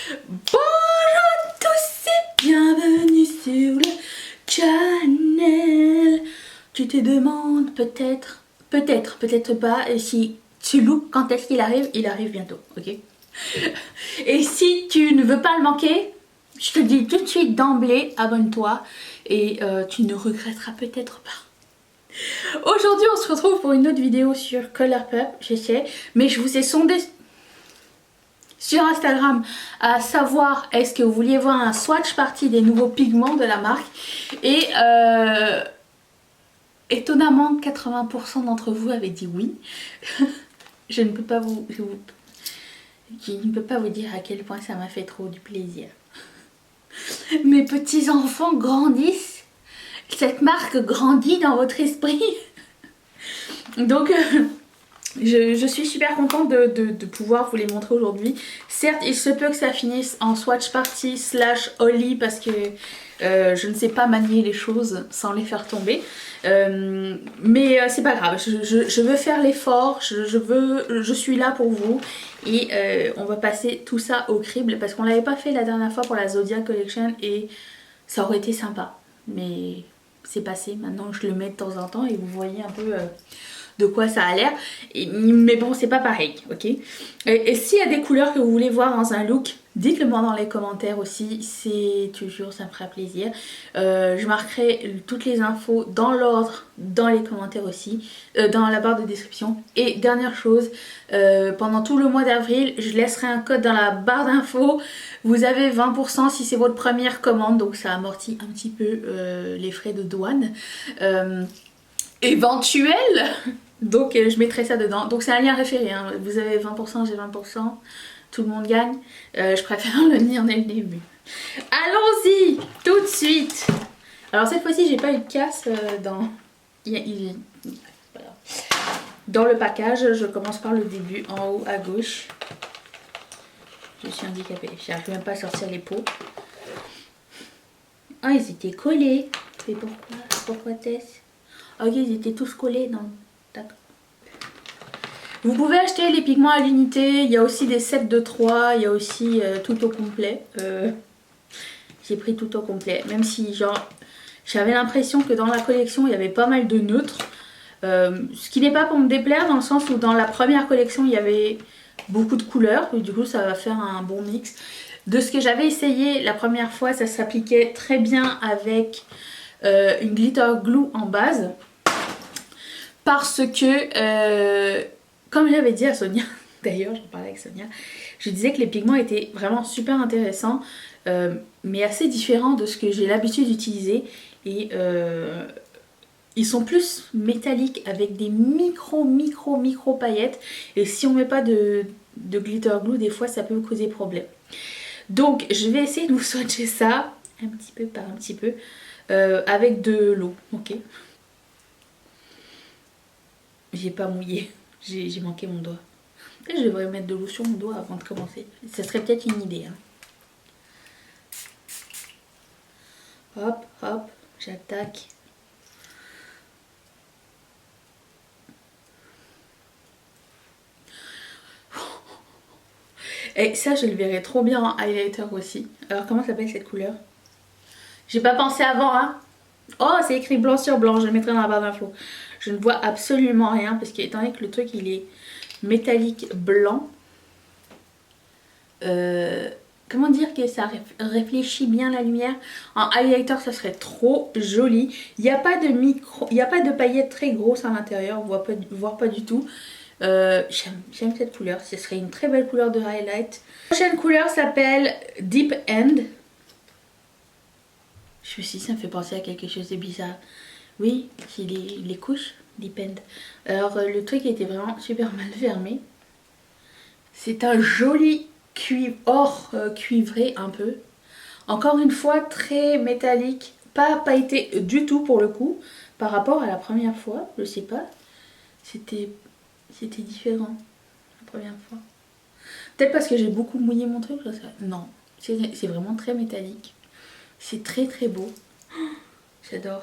Bonjour à tous et bienvenue sur le channel. Tu te demandes peut-être pas, et si tu loupes quand est-ce qu'il arrive, il arrive bientôt, ok? Et si tu ne veux pas le manquer, je te dis tout de suite d'emblée, abonne-toi et tu ne regretteras peut-être pas. Aujourd'hui on se retrouve pour une autre vidéo sur Colourpop, je sais, mais je vous ai sondé sur Instagram à savoir est-ce que vous vouliez voir un swatch party des nouveaux pigments de la marque, et étonnamment 80% d'entre vous avaient dit oui. Je ne peux pas vous dire à quel point ça m'a fait trop du plaisir. Mes petits enfants grandissent, cette marque grandit dans votre esprit. Donc je suis super contente de pouvoir vous les montrer aujourd'hui. Certes, il se peut que ça finisse en swatch party / Holly parce que je ne sais pas manier les choses sans les faire tomber. Mais c'est pas grave, je veux faire l'effort, je suis là pour vous. Et on va passer tout ça au crible parce qu'on l'avait pas fait la dernière fois pour la Zodiac Collection et ça aurait été sympa. Mais c'est passé, maintenant je le mets de temps en temps et vous voyez un peu de quoi ça a l'air. Mais bon, c'est pas pareil, ok? Et s'il y a des couleurs que vous voulez voir dans un look, dites-le moi dans les commentaires aussi, c'est toujours, ça me fera plaisir. Je marquerai toutes les infos dans l'ordre, dans les commentaires aussi, dans la barre de description. Et dernière chose, pendant tout le mois d'avril, je laisserai un code dans la barre d'infos. Vous avez 20% si c'est votre première commande, donc ça amortit un petit peu les frais de douane éventuels. Donc je mettrai ça dedans. Donc c'est un lien référé, hein. Vous avez 20%, j'ai 20%. Tout le monde gagne. Je préfère le dire dès le début. Allons-y tout de suite. Alors cette fois-ci j'ai pas eu de casse dans... Voilà. Dans le package. Je commence par le début en haut à gauche. Je suis handicapée. J'arrive même pas à sortir les pots. Ah, ils étaient collés. Mais pourquoi? Pourquoi Tess? Ok, ils étaient tous collés. Non. D'accord. Vous pouvez acheter les pigments à l'unité, il y a aussi des sets de 3, il y a aussi tout au complet. J'ai pris tout au complet, même si genre j'avais l'impression que dans la collection il y avait pas mal de neutres. Ce qui n'est pas pour me déplaire dans le sens où dans la première collection il y avait beaucoup de couleurs, et du coup ça va faire un bon mix. De ce que j'avais essayé la première fois, ça s'appliquait très bien avec une glitter glue en base. Parce que, comme j'avais dit à Sonia, d'ailleurs j'en parlais avec Sonia, je disais que les pigments étaient vraiment super intéressants, mais assez différents de ce que j'ai l'habitude d'utiliser. Et ils sont plus métalliques avec des micro paillettes. Et si on met pas de glitter glue, des fois ça peut causer problème. Donc je vais essayer de vous swatcher ça, un petit peu par un petit peu, avec de l'eau, ok? J'ai pas mouillé, j'ai manqué mon doigt. Et je devrais mettre de l'eau sur mon doigt avant de commencer. Ça serait peut-être une idée. Hein. Hop, hop, j'attaque. Et ça, je le verrai trop bien en highlighter aussi. Alors, comment s'appelle cette couleur? J'ai pas pensé avant, hein. Oh, c'est écrit blanc sur blanc, je le mettrai dans la barre d'infos. Je ne vois absolument rien parce qu'étant donné que le truc il est métallique blanc, comment dire que ça réfléchit bien la lumière. En highlighter ça serait trop joli. Il n'y a pas de paillettes très grosses à l'intérieur, voire pas du tout. J'aime cette couleur, ce serait une très belle couleur de highlight. La prochaine couleur s'appelle Deep End. Je me suis dit, ça me fait penser à quelque chose de bizarre. Oui, c'est les couches Deep End. Alors le truc était vraiment super mal fermé. C'est un joli or cuivré un peu. Encore une fois très métallique, pas pailleté du tout pour le coup. Par rapport à la première fois, je sais pas. C'était différent la première fois. Peut-être parce que j'ai beaucoup mouillé mon truc. Non, c'est vraiment très métallique. C'est très très beau. Oh, j'adore.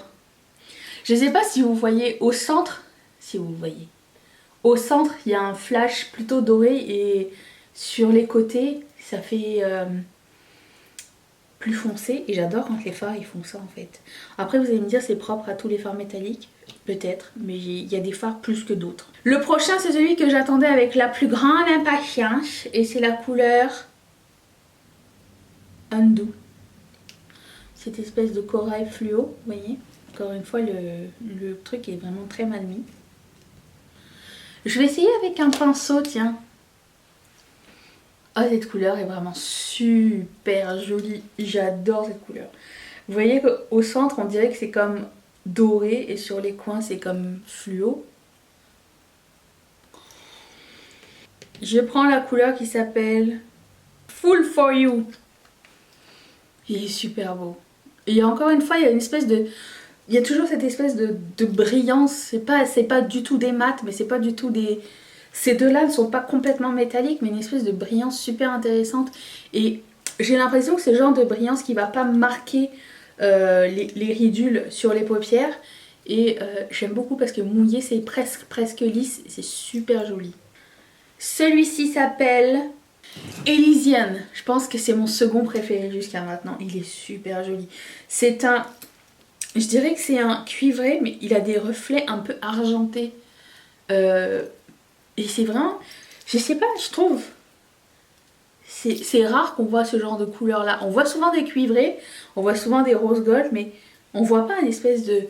Je ne sais pas si vous voyez au centre. Si vous voyez. Au centre, il y a un flash plutôt doré et sur les côtés, Ça fait plus foncé et j'adore quand les fards ils font ça en fait. Après vous allez me dire c'est propre à tous les fards métalliques, peut-être, mais il y a des fards plus que d'autres. Le prochain c'est celui que j'attendais avec la plus grande impatience et c'est la couleur Undo. Cette espèce de corail fluo, vous voyez. Encore une fois le truc est vraiment très mal mis. Je vais essayer avec un pinceau, tiens. Oh, cette couleur est vraiment super jolie. J'adore cette couleur. Vous voyez qu'au centre, on dirait que c'est comme doré et sur les coins, c'est comme fluo. Je prends la couleur qui s'appelle Full for You. Il est super beau. Et encore une fois, il y a une espèce de... Il y a toujours cette espèce de brillance. C'est pas du tout des mats, mais c'est pas du tout des... Ces deux-là ne sont pas complètement métalliques, mais une espèce de brillance super intéressante. Et j'ai l'impression que c'est le genre de brillance qui va pas marquer les ridules sur les paupières. Et j'aime beaucoup parce que mouillé, c'est presque lisse. C'est super joli. Celui-ci s'appelle Elysian. Je pense que c'est mon second préféré jusqu'à maintenant. Il est super joli. C'est un... Je dirais que c'est un cuivré, mais il a des reflets un peu argentés. Et c'est vraiment... Je sais pas, je trouve... C'est rare qu'on voit ce genre de couleur là. On voit souvent des cuivrés, on voit souvent des rose gold, mais on voit pas une espèce de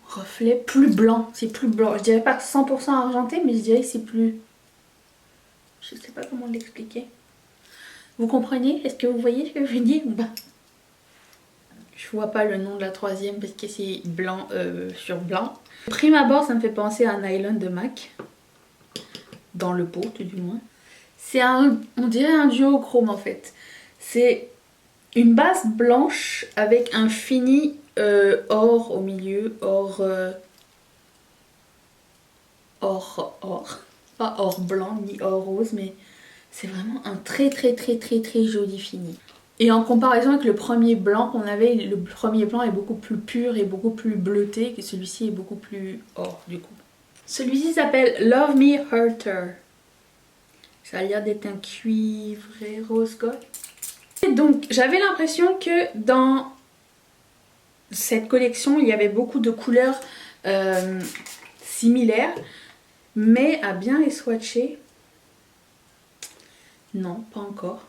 reflet plus blanc. C'est plus blanc. Je dirais pas 100% argenté, mais je dirais que c'est plus... Je sais pas comment l'expliquer. Vous comprenez? Est-ce que vous voyez ce que je veux dire? Bah. Je vois pas le nom de la troisième parce que c'est blanc sur blanc. Prime abord, ça me fait penser à un nylon de MAC. Dans le pot, tout du moins. C'est un, on dirait un duochrome en fait. C'est une base blanche avec un fini or au milieu, or, pas or blanc ni or rose, mais c'est vraiment un très joli fini. Et en comparaison avec le premier blanc qu'on avait, le premier blanc est beaucoup plus pur et beaucoup plus bleuté, que celui-ci est beaucoup plus or du coup. Celui-ci s'appelle Love Me Hurter. Ça a l'air d'être un cuivré rose gold. Et donc j'avais l'impression que dans cette collection il y avait beaucoup de couleurs similaires, mais à bien les swatcher, non, pas encore.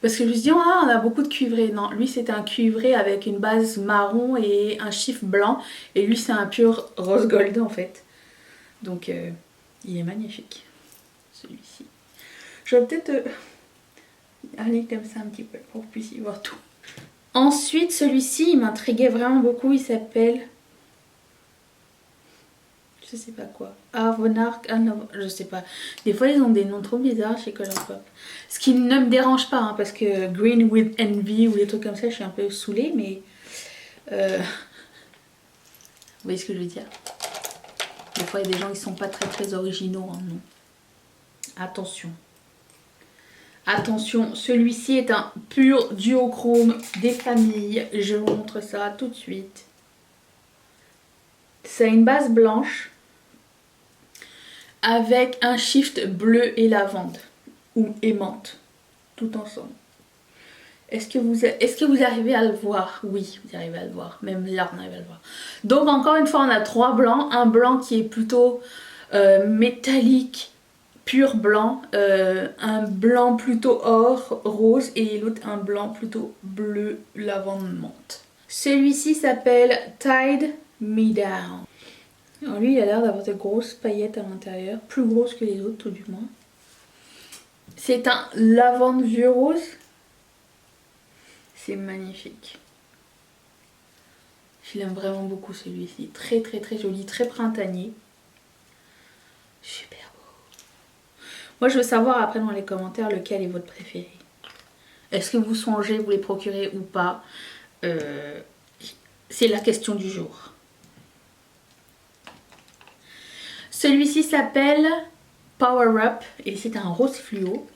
Parce que je me suis dit, ah, on a beaucoup de cuivré. Non, lui c'était un cuivré avec une base marron et un chiffre blanc. Et lui c'est un pur rose gold en fait. Donc il est magnifique, celui-ci. Je vais peut-être aller comme ça un petit peu pour que vous puissiez voir tout. Ensuite, celui-ci, il m'intriguait vraiment beaucoup. Il s'appelle... Je sais pas quoi. Avonark, je sais pas. Des fois, ils ont des noms trop bizarres chez Colourpop. Ce qui ne me dérange pas, hein, parce que Green with Envy ou des trucs comme ça, je suis un peu saoulée, mais... Vous voyez ce que je veux dire? Des fois, il y a des gens qui sont pas très originaux en nom. Attention. Attention, celui-ci est un pur duochrome des familles. Je vous montre ça tout de suite. C'est une base blanche avec un shift bleu et lavande ou menthe, tout ensemble. Est-ce que vous arrivez à le voir? Oui, vous arrivez à le voir. Même là, on arrive à le voir. Donc encore une fois, on a trois blancs. Un blanc qui est plutôt métallique, pur blanc. Un blanc plutôt or, rose. Et l'autre, un blanc plutôt bleu, lavande, menthe. Celui-ci s'appelle Tide Me Down. Alors lui, il a l'air d'avoir de grosses paillettes à l'intérieur. Plus grosses que les autres, tout du moins. C'est un lavande vieux rose. C'est magnifique. Je l'aime vraiment beaucoup celui-ci. Très joli, très printanier. Super beau. Moi je veux savoir après dans les commentaires lequel est votre préféré. Est-ce que vous songez vous les procurer ou pas? C'est la question du jour. Celui-ci s'appelle Power Up et c'est un rose fluo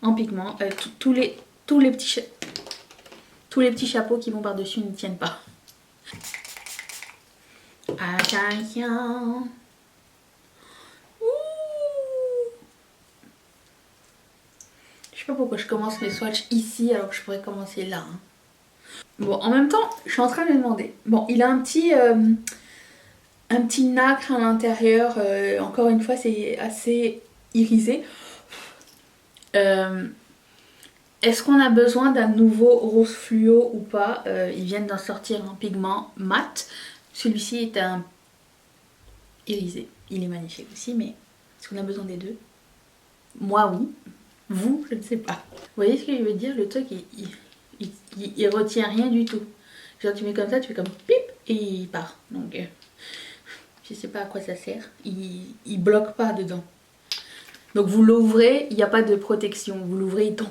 en pigment. Tous les petits chapeaux qui vont par-dessus ne tiennent pas. Attention. Ouh. pas pourquoi je commence mes swatchs ici alors que je pourrais commencer là. Hein. Bon, en même temps, je suis en train de me demander. Bon, il a un petit nacre à l'intérieur. Encore une fois, c'est assez irisé. Est-ce qu'on a besoin d'un nouveau rose fluo ou pas? Ils viennent d'en sortir un pigment mat. Celui-ci est un irisé. Il est magnifique aussi, mais est-ce qu'on a besoin des deux? Moi, oui. Vous, je ne sais pas. Vous voyez ce que je veux dire? Le truc, il retient rien du tout. Genre, tu mets comme ça, tu fais comme pip et il part. Donc, je sais pas à quoi ça sert. Il bloque pas dedans. Donc, vous l'ouvrez, il n'y a pas de protection. Vous l'ouvrez, il tombe.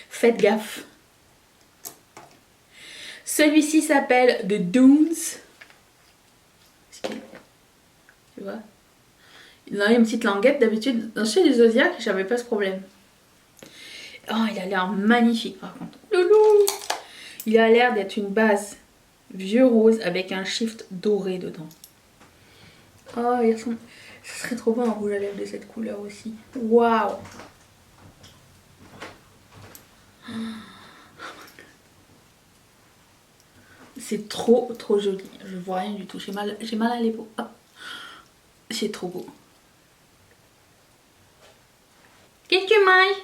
Faites gaffe. Celui-ci s'appelle The Dunes. Tu vois? Il a une petite languette. D'habitude, dans chez les Zodiac, j'avais pas ce problème. Oh, il a l'air magnifique par contre. Loulou! Il a l'air d'être une base vieux rose avec un shift doré dedans. Oh, ça serait trop bon un rouge à lèvres de cette couleur aussi. Waouh! C'est trop joli. Je vois rien du tout. J'ai mal à l'épaule. Oh. C'est trop beau. Qu'est-ce que tu manges?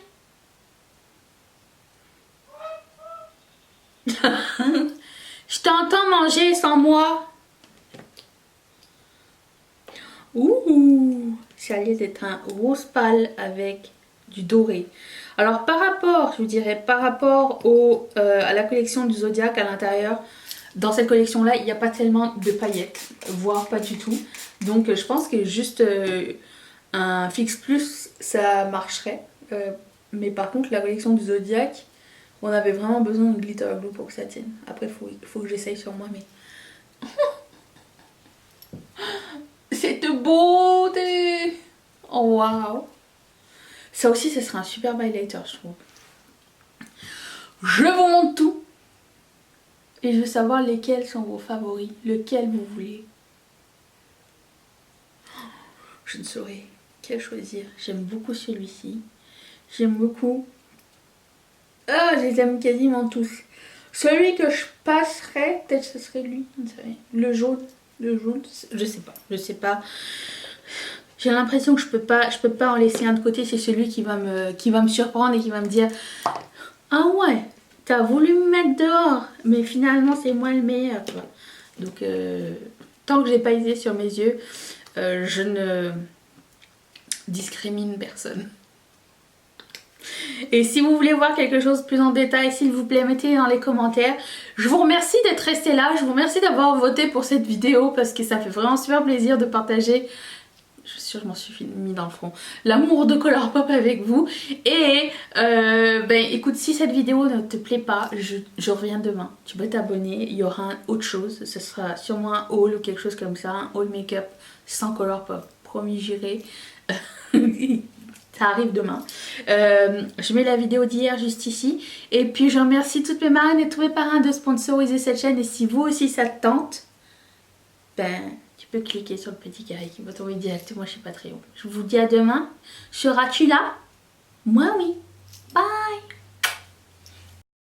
Je t'entends manger sans moi. Ouh, ça a l'air d'être un rose pâle avec du doré. Alors par rapport, je vous dirais, par rapport à la collection du Zodiac à l'intérieur, dans cette collection là, il n'y a pas tellement de paillettes, voire pas du tout. Donc je pense que juste un Fix Plus, ça marcherait. Mais par contre, la collection du Zodiac, on avait vraiment besoin de glitter glue pour que ça tienne. Après, il faut que j'essaye sur moi, mais... Cette beauté! Oh, waouh! Ça aussi, ce serait un super highlighter, je trouve. Je vous montre tout. Et je veux savoir lesquels sont vos favoris. Lequel vous voulez. Je ne saurais quel choisir. J'aime beaucoup celui-ci. J'aime beaucoup... Ah, je les aime quasiment tous. Celui que je passerais, peut-être ce serait lui. Le jaune. Le jaune, je sais pas. J'ai l'impression que je peux pas en laisser un de côté. C'est celui qui va me surprendre et qui va me dire: ah ouais, t'as voulu me mettre dehors, mais finalement c'est moi le meilleur. Tu vois. Donc tant que j'ai pas idée sur mes yeux, je ne discrimine personne. Et si vous voulez voir quelque chose plus en détail, s'il vous plaît, mettez dans les commentaires. Je vous remercie d'être resté là, je vous remercie d'avoir voté pour cette vidéo parce que ça fait vraiment super plaisir de partager, je suis sûre que je m'en suis mis dans le front, l'amour de Colourpop avec vous. Et écoute, si cette vidéo ne te plaît pas, je reviens demain. Tu peux t'abonner, il y aura autre chose, ce sera sûrement un haul ou quelque chose comme ça, un haul make-up sans Colourpop, promis, j'irai. Ça arrive demain. Je mets la vidéo d'hier juste ici. Et puis je remercie toutes mes marraines et tous mes parrains de sponsoriser cette chaîne. Et si vous aussi ça te tente, tu peux cliquer sur le petit carré qui va t'envoyer directement chez Patreon. Je vous dis à demain. Seras-tu là? Moi oui. Bye.